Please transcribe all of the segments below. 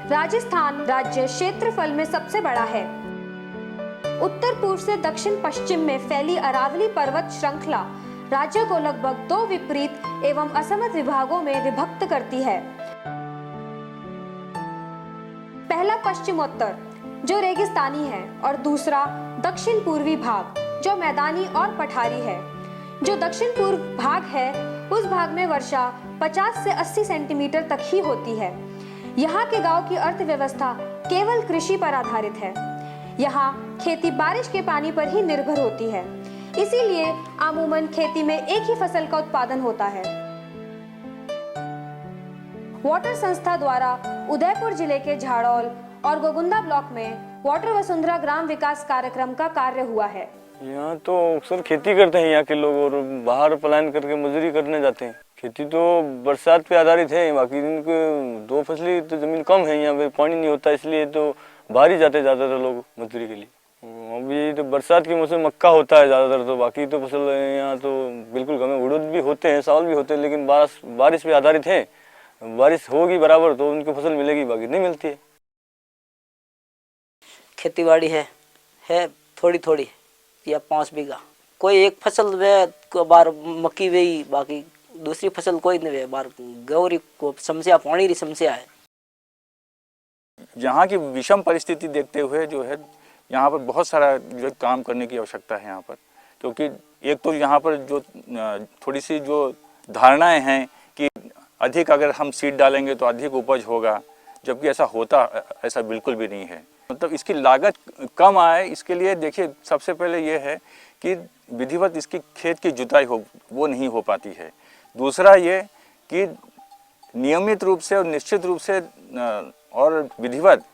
राजस्थान राज्य क्षेत्रफल में सबसे बड़ा है। उत्तर पूर्व से दक्षिण पश्चिम में फैली अरावली पर्वत श्रृंखला राज्य को लगभग 2 विपरीत एवं असमत विभागों में विभक्त करती है। पहला पश्चिमोत्तर जो रेगिस्तानी है और दूसरा दक्षिण पूर्वी भाग जो मैदानी और पठारी है। जो दक्षिण पूर्व भाग है उस भाग में वर्षा 50 से 80 सेंटीमीटर तक ही होती है। यहाँ के गांव की अर्थव्यवस्था केवल कृषि पर आधारित है। यहाँ खेती बारिश के पानी पर ही निर्भर होती है, इसीलिए अमूमन खेती में एक ही फसल का उत्पादन होता है। वाटर संस्था द्वारा उदयपुर जिले के झाड़ौल और गोगुंदा ब्लॉक में वाटर वसुंधरा ग्राम विकास कार्यक्रम का कार्य हुआ है। यहाँ तो अक्सर खेती करते हैं यहाँ के लोग और बाहर पलायन करके मजदूरी करने जाते हैं। खेती तो बरसात पे आधारित है, बाकी इनके 2 फसली तो जमीन कम है, यहाँ पे पानी नहीं होता, इसलिए तो बाहर ही जाते ज़्यादातर लोग मजदूरी के लिए। अभी तो बरसात के मौसम मक्का होता है ज़्यादातर, तो बाकी तो फसल यहाँ तो बिल्कुल कम है। उड़द भी होते हैं, चावल भी होते हैं, लेकिन बारिश पे आधारित है। बारिश होगी बराबर तो उनको फसल मिलेगी, बाकी नहीं मिलती है। खेती बाड़ी है थोड़ी थोड़ी या 5 बीघा। कोई एक फसल वे बार मक्की वेई, बाकी दूसरी फसल कोई नहीं वे बार गौरी को समस्या, पानी की समस्या है। यहाँ की विषम परिस्थिति देखते हुए जो है यहाँ पर बहुत सारा जो काम करने की आवश्यकता है यहाँ पर, क्योंकि एक तो यहाँ पर जो थोड़ी सी जो धारणाएं हैं कि अधिक अगर हम सीड डालेंगे तो अधिक उपज होगा, जबकि ऐसा बिल्कुल भी नहीं है। मतलब इसकी लागत कम आए इसके लिए देखिए सबसे पहले ये है कि विधिवत इसकी खेत की जुताई वो नहीं हो पाती है। दूसरा ये कि नियमित रूप से और निश्चित रूप से और विधिवत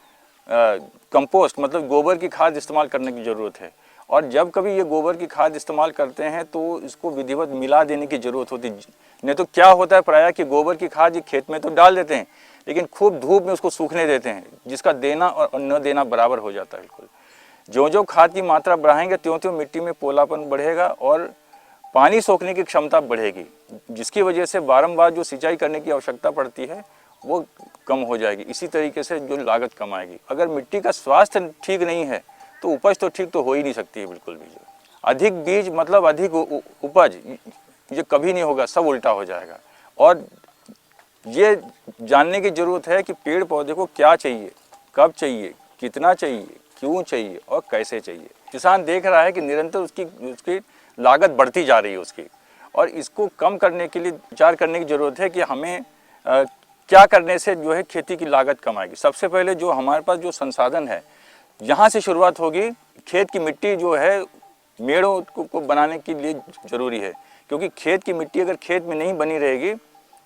कंपोस्ट मतलब गोबर की खाद इस्तेमाल करने की ज़रूरत है। और जब कभी ये गोबर की खाद इस्तेमाल करते हैं तो इसको विधिवत मिला देने की ज़रूरत होती है। नहीं तो क्या होता है प्रायः कि गोबर की खाद ये खेत में तो डाल देते हैं, लेकिन खूब धूप में उसको सूखने देते हैं, जिसका देना और न देना बराबर हो जाता है बिल्कुल। जो खाद की मात्रा बढ़ाएंगे त्यों मिट्टी में पोलापन बढ़ेगा और पानी सोखने की क्षमता बढ़ेगी, जिसकी वजह से बारंबार जो सिंचाई करने की आवश्यकता पड़ती है वो कम हो जाएगी। इसी तरीके से जो लागत कम आएगी। अगर मिट्टी का स्वास्थ्य ठीक नहीं है तो उपज तो ठीक तो हो ही नहीं सकती है बिल्कुल भी। अधिक बीज मतलब अधिक उपज ये कभी नहीं होगा, सब उल्टा हो जाएगा। और ये जानने की ज़रूरत है कि पेड़ पौधे को क्या चाहिए, कब चाहिए, कितना चाहिए, क्यों चाहिए और कैसे चाहिए। किसान देख रहा है कि निरंतर उसकी लागत बढ़ती जा रही है उसकी, और इसको कम करने के लिए विचार करने की ज़रूरत है कि हमें क्या करने से जो है खेती की लागत कम आएगी। सबसे पहले जो हमारे पास जो संसाधन है यहाँ से शुरुआत होगी। खेत की मिट्टी जो है मेड़ों को बनाने के लिए ज़रूरी है, क्योंकि खेत की मिट्टी अगर खेत में नहीं बनी रहेगी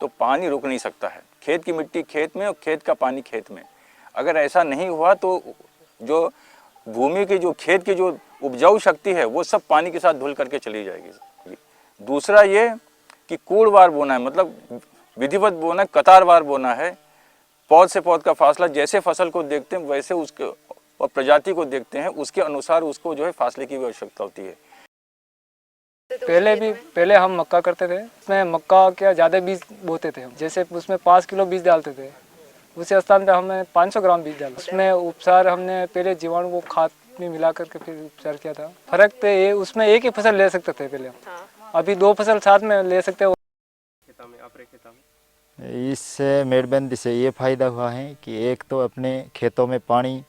तो पानी रुक नहीं सकता है। खेत की मिट्टी खेत में और खेत का पानी खेत में। अगर ऐसा नहीं हुआ तो जो भूमि की जो खेत की जो उपजाऊ शक्ति है वो सब पानी के साथ धुल करके चली जाएगी। दूसरा ये कि कूड़वार बोना है, मतलब विधिवत बोना, कतारवार बोना है। पौध से पौध का फासला, जैसे फसल को देखते हैं वैसे उसके और प्रजाति को देखते हैं उसके अनुसार उसको जो है फासले की भी आवश्यकता होती है। पहले हम मक्का करते थे, उसमें मक्का क्या ज़्यादा बीज बोते थे हम। जैसे उसमें 5 किलो बीज डालते थे, उसी स्थान पे हमें 500 ग्राम बीज डाला। उसमें उपचार हमने पहले जीवाणु को खाद में मिला करके फिर उपचार किया था। फर्क तो ये उसमें एक ही फसल ले सकते थे पहले हम, अभी 2 फसल साथ में ले सकते हैं। इस मेड़बंदी से ये फ़ायदा हुआ है कि एक तो अपने खेतों में पानी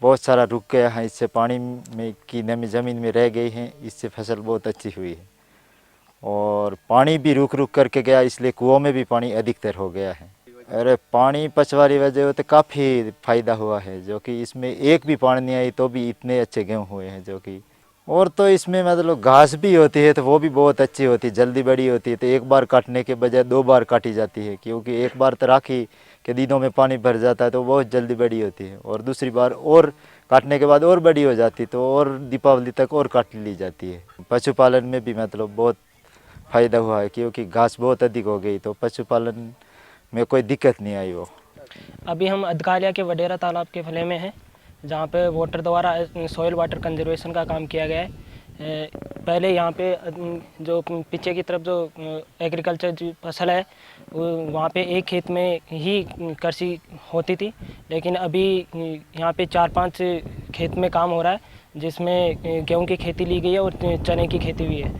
बहुत सारा रुक गया है, इससे पानी में की नमी ज़मीन में रह गई है, इससे फसल बहुत अच्छी हुई है। और पानी भी रुक करके गया, इसलिए कुओं में भी पानी अधिकतर हो गया है। अरे पानी पचवारी वजह तो काफ़ी फ़ायदा हुआ है, जो कि इसमें एक भी पानी नहीं आई तो भी इतने अच्छे गेहूँ हुए हैं जो कि। और तो इसमें मतलब घास भी होती है तो वो भी बहुत अच्छी होती है, जल्दी बड़ी होती है। तो एक बार काटने के बजाय 2 बार काटी जाती है, क्योंकि एक बार तो राखी के दिनों में पानी भर जाता है तो बहुत जल्दी बड़ी होती है, और दूसरी बार और काटने के बाद और बड़ी हो जाती है, तो और दीपावली तक और काट ली जाती है। पशुपालन में भी मतलब बहुत फ़ायदा हुआ है, क्योंकि घास बहुत अधिक हो गई तो पशुपालन में कोई दिक्कत नहीं आई। वो अभी हम अधकालिया के वडेरा तालाब के फले में हैं, जहाँ पे वाटर द्वारा सॉइल वाटर कंजर्वेशन का काम किया गया है। पहले यहाँ पे जो पीछे की तरफ जो एग्रीकल्चर जो फसल है वहाँ पे एक खेत में ही कृषि होती थी, लेकिन अभी यहाँ पे 4-5 खेत में काम हो रहा है, जिसमें गेहूं की खेती ली गई है और चने की खेती भी है।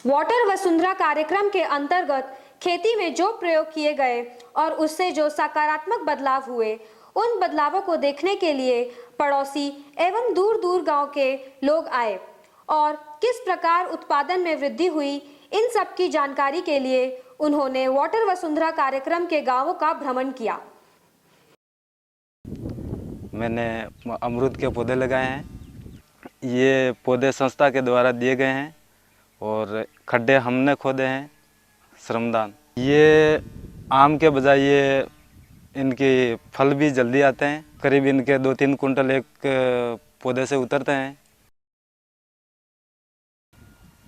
वाटर वसुंधरा कार्यक्रम के अंतर्गत खेती में जो प्रयोग किए गए और उससे जो सकारात्मक बदलाव हुए, उन बदलावों को देखने के लिए पड़ोसी एवं दूर दूर गांव के लोग आए और किस प्रकार उत्पादन में वृद्धि हुई, इन सब की जानकारी के लिए उन्होंने वाटर वसुंधरा कार्यक्रम के गांवों का भ्रमण किया। मैंने अमरूद के पौधे लगाए हैं। ये पौधे संस्था के द्वारा दिए गए हैं और खड्डे हमने खोदे हैं, श्रमदान। ये आम के बजाय ये इनके फल भी जल्दी आते हैं, करीब इनके 2-3 कुंटल एक पौधे से उतरते हैं।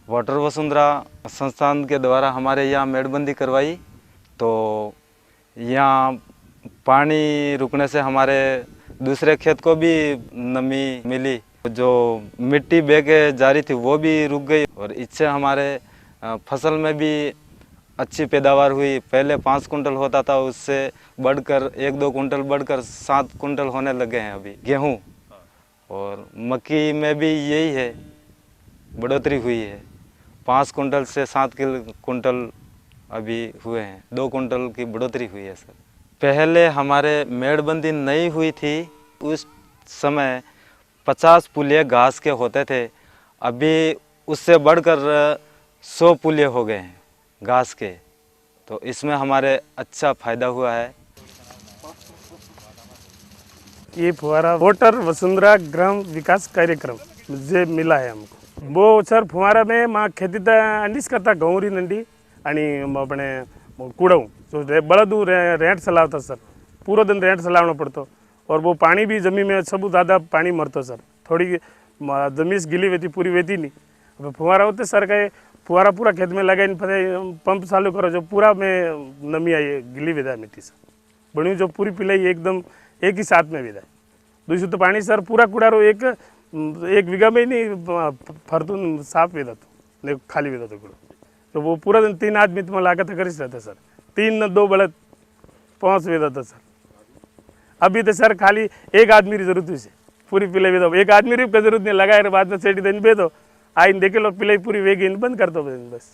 वाटर वसुंधरा संस्थान के द्वारा हमारे यहाँ मेड़बंदी करवाई, तो यहाँ पानी रुकने से हमारे दूसरे खेत को भी नमी मिली, जो मिट्टी बह के जा रही थी वो भी रुक गई और इससे हमारे फसल में भी अच्छी पैदावार हुई। पहले 5 कुंटल होता था, उससे बढ़कर 1-2 कुंटल बढ़कर 7 कुंटल होने लगे हैं अभी। गेहूँ और मक्की में भी यही है, बढ़ोतरी हुई है। 5 कुंटल से 7 कुंटल अभी हुए हैं, 2 कुंटल की बढ़ोतरी हुई है सर। पहले हमारे मेड़बंदी नहीं हुई थी, उस समय 50 पुलिये घास के होते थे, अभी उससे बढ़कर 100 पुलिये हो गए हैं घास के, तो इसमें हमारे अच्छा फ़ायदा हुआ है। ये फुहारा वाटर वसुंधरा ग्राम विकास कार्यक्रम जे मिला है हमको, वो सर फुहारा में माँ खेती अंडीच करता गौरी नंडी आणि अपने कुड़ऊ जो बड़दू रेंट चलावता सर, पूरा दिन रेंट चलावना पड़ता और वो पानी भी जमीन में सब ज़्यादा पानी मरता सर, थोड़ी जमीन गिली रहती पूरी रहती नहीं। अब फुहारा होते सर का फुहारा पूरा खेत में लगा पंप चालू करो जो पूरा में नमी आई गिली विदा मिट्टी सर बनी जो पूरी पिलाई एकदम एक ही साथ में विदा। दूसरी तो पानी सर पूरा कूड़ा एक बीघा में ही नहीं फरतून साफ विदा तो नहीं खाली विदा तो कूड़ा, तो वो पूरा दिन 3 आदमी तो लागत करीच रहते सर, 3 न 2 बड़द 5 विदा था सर। अभी तो सर खाली एक आदमी की जरूरत हुई से पूरी पिलाई विदा, एक आदमी की जरूरत नहीं लगाए बाद में सेठी दिन बे दो आइन देखे लो पिलाई पूरी वेगी बंद कर दो बस।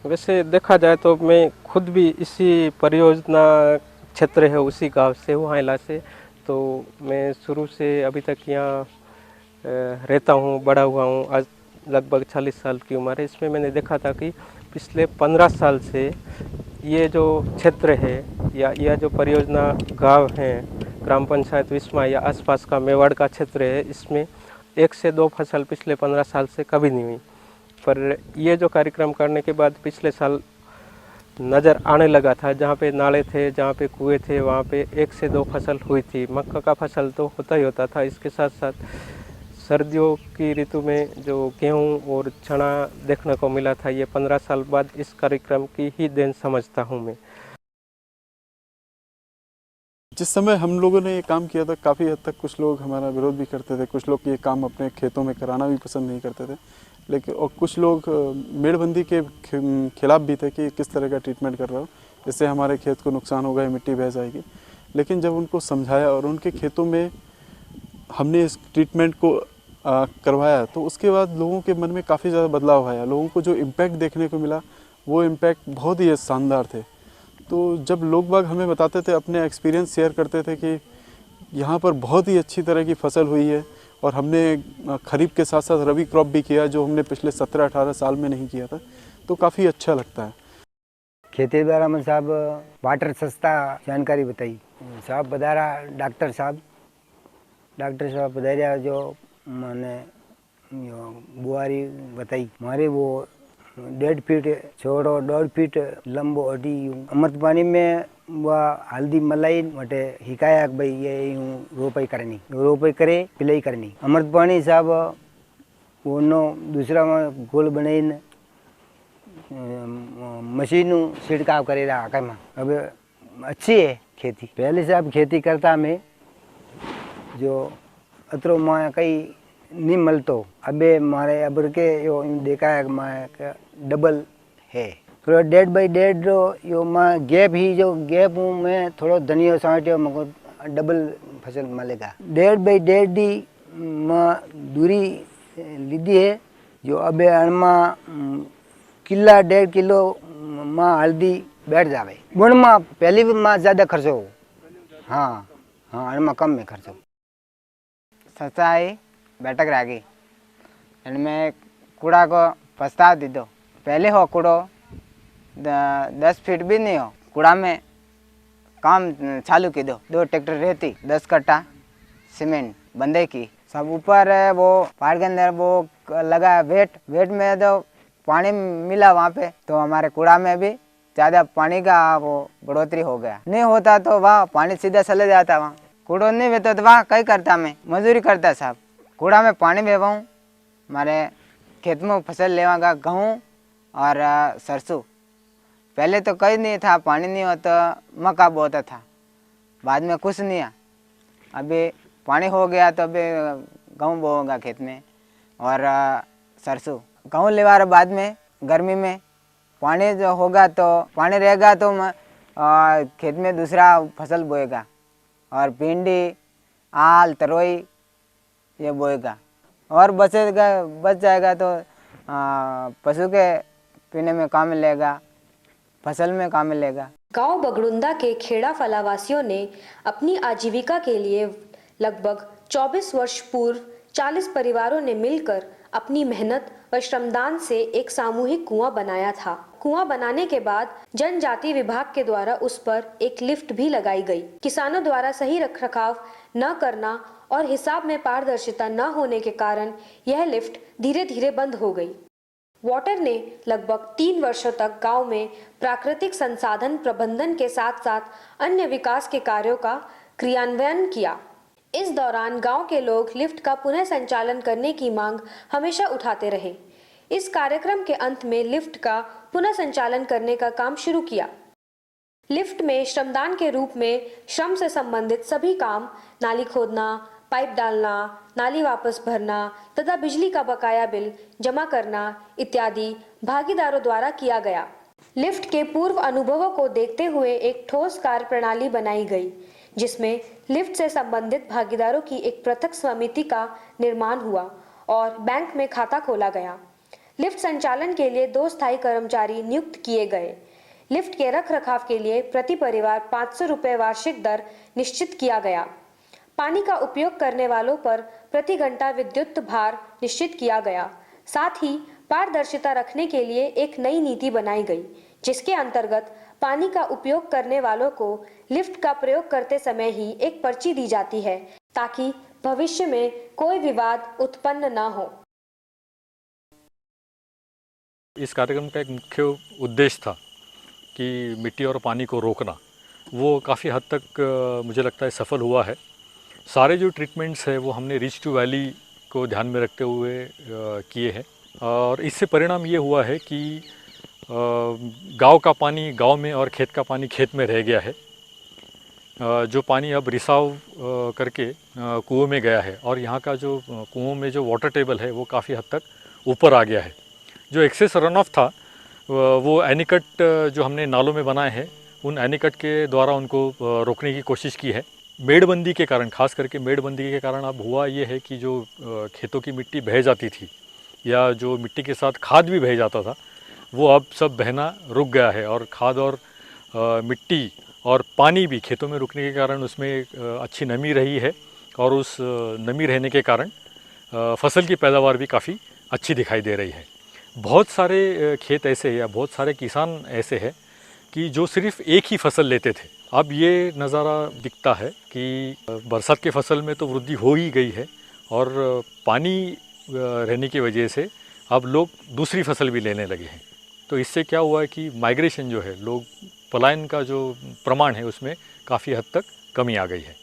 वैसे देखा जाए तो मैं खुद भी इसी परियोजना क्षेत्र है उसी गांव से हूँ, हाइला से, तो मैं शुरू से अभी तक यहाँ रहता हूँ, बड़ा हुआ हूँ। आज लगभग 40 साल की उम्र है। इसमें मैंने देखा था कि पिछले 15 साल से ये जो क्षेत्र है या यह जो परियोजना गांव है, ग्राम पंचायत विस्मा या आसपास का मेवाड़ का क्षेत्र है, इसमें 1 से 2 फसल पिछले 15 साल से कभी नहीं हुई। पर ये जो कार्यक्रम करने के बाद पिछले साल नज़र आने लगा था, जहाँ पे नाले थे, जहाँ पे कुएँ थे, वहाँ पे 1 से 2 फसल हुई थी। मक्का का फसल तो होता ही होता था, इसके साथ साथ सर्दियों की ऋतु में जो गेहूँ और चना देखने को मिला था, ये 15 साल बाद इस कार्यक्रम की ही देन समझता हूँ मैं। जिस समय हम लोगों ने ये काम किया था, काफ़ी हद तक कुछ लोग हमारा विरोध भी करते थे, कुछ लोग ये काम अपने खेतों में कराना भी पसंद नहीं करते थे, लेकिन और कुछ लोग मेड़बंदी के खिलाफ भी थे कि किस तरह का ट्रीटमेंट कर रहा हो, इससे हमारे खेत को नुकसान होगा, मिट्टी बह जाएगी। लेकिन जब उनको समझाया और उनके खेतों में हमने इस ट्रीटमेंट को करवाया, तो उसके बाद लोगों के मन में काफ़ी ज़्यादा बदलाव आया। लोगों को जो इम्पैक्ट देखने को मिला वो इम्पैक्ट बहुत ही शानदार थे। तो जब लोग बाग हमें बताते थे, अपने एक्सपीरियंस शेयर करते थे कि यहाँ पर बहुत ही अच्छी तरह की फसल हुई है और हमने खरीफ के साथ साथ रबी क्रॉप भी किया, जो हमने पिछले 17-18 साल में नहीं किया था, तो काफ़ी अच्छा लगता है। खेती द्वारा में साहब वाटर सस्ता जानकारी बताई साहब, बधारा डॉक्टर साहब बधारिया जो मैंने बुआरी बताई हमारे वो 1.5 फीट चौड़ो 1.5 फीट लंबो अडी अमृत पानी में वह हल्दी मलाई मटे हिकाया भाई ये यूँ रोपाई करनी, रोपाई करे पिलाई करनी। अमृत पानी साहब वो दूसरा में गोल बनाई मशीन छिड़काव करे रहा में। अब अच्छी है खेती। पहले साहब खेती करता में जो अतरो माँ कई नहीं मिलतो। अबे मारे अब के यो देखा है माँ का डबल है। थोड़ा 1.5 यो माँ गैप ही जो गैप हूँ मैं थोड़ा धनिया साइटियो मको डबल फसल मिलेगा। 1.5 डी माँ दूरी लीधी है जो अबे अणमा किला 1.5 किलो माँ हल्दी बैठ जावे। गुण माँ पहली माँ ज़्यादा खर्चो। हाँ हाँ अणमा कम में खर्चो। सच्चाई बैठक रह गई इनमें कूड़ा को प्रस्ताव दी दो। पहले हो कूड़ो 10 फीट भी नहीं हो कूड़ा में काम चालू की दो। 2 ट्रैक्टर रहती 10 कट्टा सीमेंट बंदे की सब ऊपर है वो पहाड़ के अंदर वो लगा वेट में तो पानी मिला वहाँ पे तो हमारे कूड़ा में भी ज़्यादा पानी का वो बढ़ोतरी हो गया। नहीं होता तो वहाँ पानी सीधा चले जाता। वहाँ कूड़ो नहीं बेचता तो वहाँ कई करता मैं मजदूरी करता साहब। कूड़ा में पानी बेवाऊँ हमारे खेत में फसल लेवागा गेहूँ और सरसों। पहले तो कहीं नहीं था पानी नहीं होता मक्का बोता था बाद में कुछ नहीं है। अभी पानी हो गया तो अभी गेहूँ बोऊंगा खेत में और सरसों। गेहूँ लेवा बाद में गर्मी में पानी जो होगा तो पानी रहेगा तो खेत में दूसरा फसल बोएगा और भिंडी आल तरोई ये बोएगा और बच जाएगा तो पशु के पीने में काम मिलेगा फसल में काम मिलेगा। गांव बगड़ुंदा के खेड़ा फलावासियों ने अपनी आजीविका के लिए लगभग 24 वर्ष पूर्व 40 परिवारों ने मिलकर अपनी मेहनत व श्रमदान से एक सामूहिक कुआं बनाया था। कुआं बनाने के बाद जनजाति विभाग के द्वारा उस पर एक लिफ्ट भी लगाई गई। किसानों द्वारा सही रखरखाव न करना और हिसाब में पारदर्शिता न होने के कारण यह लिफ्ट धीरे धीरे बंद हो गई। वाटर ने लगभग 3 वर्षों तक गांव में प्राकृतिक संसाधन प्रबंधन के साथ साथ अन्य विकास के कार्यों का क्रियान्वयन किया। इस दौरान गांव के लोग लिफ्ट का पुनः संचालन करने की मांग हमेशा उठाते रहे। इस कार्यक्रम के अंत में लिफ्ट का पुनः संचालन करने का काम शुरू किया। लिफ्ट में श्रमदान के रूप में श्रम से संबंधित सभी काम नाली खोदना, पाइप डालना, नाली वापस भरना तथा बिजली का बकाया बिल जमा करना इत्यादि भागीदारों द्वारा किया गया। लिफ्ट के पूर्व अनुभवों को देखते हुए एक ठोस कार्य प्रणाली बनाई गई जिसमें लिफ्ट से संबंधित भागीदारों की एक पृथक समिति का निर्माण हुआ और बैंक में खाता खोला गया। लिफ्ट संचालन के लिए 2 स्थायी कर्मचारी नियुक्त किए गए। लिफ्ट के रखरखाव के लिए प्रति परिवार 500 रुपये वार्षिक दर निश्चित किया गया। पानी का उपयोग करने वालों पर प्रति घंटा विद्युत भार निश्चित किया गया। साथ ही पारदर्शिता रखने के लिए एक नई नीति बनाई गई जिसके अंतर्गत पानी का उपयोग करने वालों को लिफ्ट का प्रयोग करते समय ही एक पर्ची दी जाती है ताकि भविष्य में कोई विवाद उत्पन्न न हो। इस कार्यक्रम का एक मुख्य उद्देश्य था कि मिट्टी और पानी को रोकना। वो काफ़ी हद तक मुझे लगता है सफल हुआ है। सारे जो ट्रीटमेंट्स है वो हमने रिच टू वैली को ध्यान में रखते हुए किए हैं और इससे परिणाम ये हुआ है कि गांव का पानी गांव में और खेत का पानी खेत में रह गया है। जो पानी अब रिसाव करके कुओं में गया है और यहाँ का जो कुओं में जो वाटर टेबल है वो काफ़ी हद तक ऊपर आ गया है। जो एक्सेस रन ऑफ था वो एनीकट जो हमने नालों में बनाए हैं उन एनीकट के द्वारा उनको रोकने की कोशिश की है। मेड़बंदी के कारण, खास करके मेड़बंदी के कारण अब हुआ ये है कि जो खेतों की मिट्टी बह जाती थी या जो मिट्टी के साथ खाद भी बह जाता था वो अब सब बहना रुक गया है और खाद और मिट्टी और पानी भी खेतों में रुकने के कारण उसमें अच्छी नमी रही है और उस नमी रहने के कारण फसल की पैदावार भी काफ़ी अच्छी दिखाई दे रही है। बहुत सारे खेत ऐसे हैं या बहुत सारे किसान ऐसे हैं कि जो सिर्फ एक ही फसल लेते थे। अब ये नज़ारा दिखता है कि बरसात के फसल में तो वृद्धि हो ही गई है और पानी रहने की वजह से अब लोग दूसरी फसल भी लेने लगे हैं। तो इससे क्या हुआ है कि माइग्रेशन जो है, लोग पलायन का जो प्रमाण है उसमें काफ़ी हद तक कमी आ गई है।